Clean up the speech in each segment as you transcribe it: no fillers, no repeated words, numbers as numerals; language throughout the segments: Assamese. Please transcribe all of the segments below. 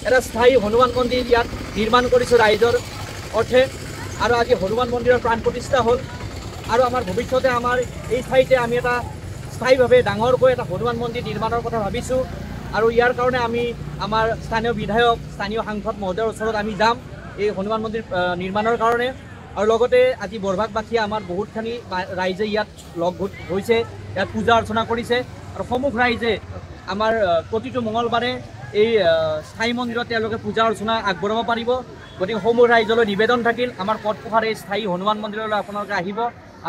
এটা স্থায়ী হনুমান মন্দিৰ ইয়াত নিৰ্মাণ কৰিছোঁ ৰাইজৰ অৰ্থে আৰু আজি হনুমান মন্দিৰৰ প্ৰাণ প্ৰতিষ্ঠা হ'ল আৰু আমাৰ ভৱিষ্যতে আমাৰ এই ঠাইতে আমি এটা স্থায়ীভাৱে ডাঙৰকৈ এটা হনুমান মন্দিৰ নিৰ্মাণৰ কথা ভাবিছোঁ আৰু ইয়াৰ কাৰণে আমি আমাৰ স্থানীয় বিধায়ক স্থানীয় সাংসদ মহোদয়ৰ ওচৰত আমি যাম এই হনুমান মন্দিৰ নিৰ্মাণৰ কাৰণে আৰু লগতে আজি বৰভাগবাসীয়ে আমাৰ বহুতখিনি ৰাইজে ইয়াত লগ হৈছে ইয়াত পূজা অৰ্চনা কৰিছে আৰু সমূহ ৰাইজে আমাৰ প্ৰতিটো মঙলবাৰে এই স্থায়ী মন্দিৰত তেওঁলোকে পূজা অৰ্চনা আগবঢ়াব পাৰিব গতিকে সমূহ ৰাইজলৈ নিবেদন থাকিল আমাৰ কটপহাৰৰ এই স্থায়ী হনুমান মন্দিৰলৈ আপোনালোকে আহিব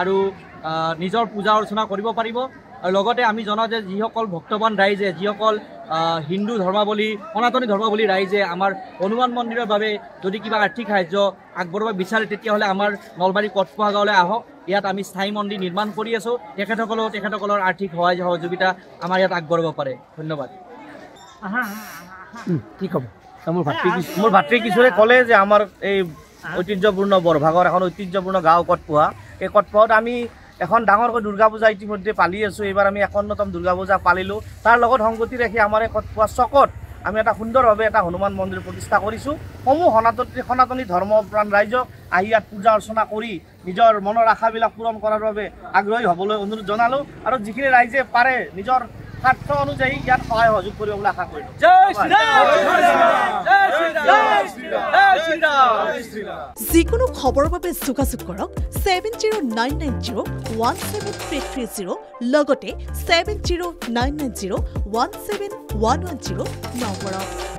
আৰু নিজৰ পূজা অৰ্চনা কৰিব পাৰিব আৰু লগতে আমি জনাওঁ যে যিসকল ভক্তবান ৰাইজে যিসকল হিন্দু ধৰ্মাৱলী সনাতনী ধৰ্মাৱলী ৰাইজে আমাৰ হনুমান মন্দিৰৰ বাবে যদি কিবা আৰ্থিক সাহায্য আগবঢ়াব বিচাৰে তেতিয়াহ'লে আমাৰ নলবাৰী কটপহা গাঁৱলৈ আহক ইয়াত আমি স্থায়ী মন্দিৰ নিৰ্মাণ কৰি আছোঁ তেখেতসকলৰ আৰ্থিক সহায় সহযোগিতা আমাৰ ইয়াত আগবঢ়াব পাৰে ধন্যবাদ কি ক'ব মোৰ ভাতৃ কিশোৰে ক'লে যে আমাৰ এই ঐতিহ্যপূৰ্ণ বৰভাগৰ এখন ঐতিহ্যপূৰ্ণ গাঁও কটপহা এই কটপহাত আমি এখন ডাঙৰকৈ দুৰ্গা পূজা ইতিমধ্যে পালি আছোঁ এইবাৰ আমি 51তম দুৰ্গা পূজা পালিলোঁ তাৰ লগত সংগতি ৰাখি আমাৰ এই কটপহা চকত আমি এটা সুন্দৰভাৱে এটা হনুমান মন্দিৰ প্ৰতিষ্ঠা কৰিছোঁ সমূহ সনাতনী ধৰ্মপ্ৰাণ ৰাইজক আহি ইয়াত পূজা অৰ্চনা কৰি নিজৰ মনৰ আশাবিলাক পূৰণ কৰাৰ বাবে আগ্ৰহী হ'বলৈ অনুৰোধ জনালোঁ আৰু যিখিনি ৰাইজে পাৰে নিজৰ স্বাৰ্থ অনুযায়ী ইয়াত সহায় সহযোগ কৰিবলৈ আশা কৰিলোঁ যিকোনো খবৰৰ বাবে যোগাযোগ কৰক 7099017330 লগতে 7099017110 নম্বৰত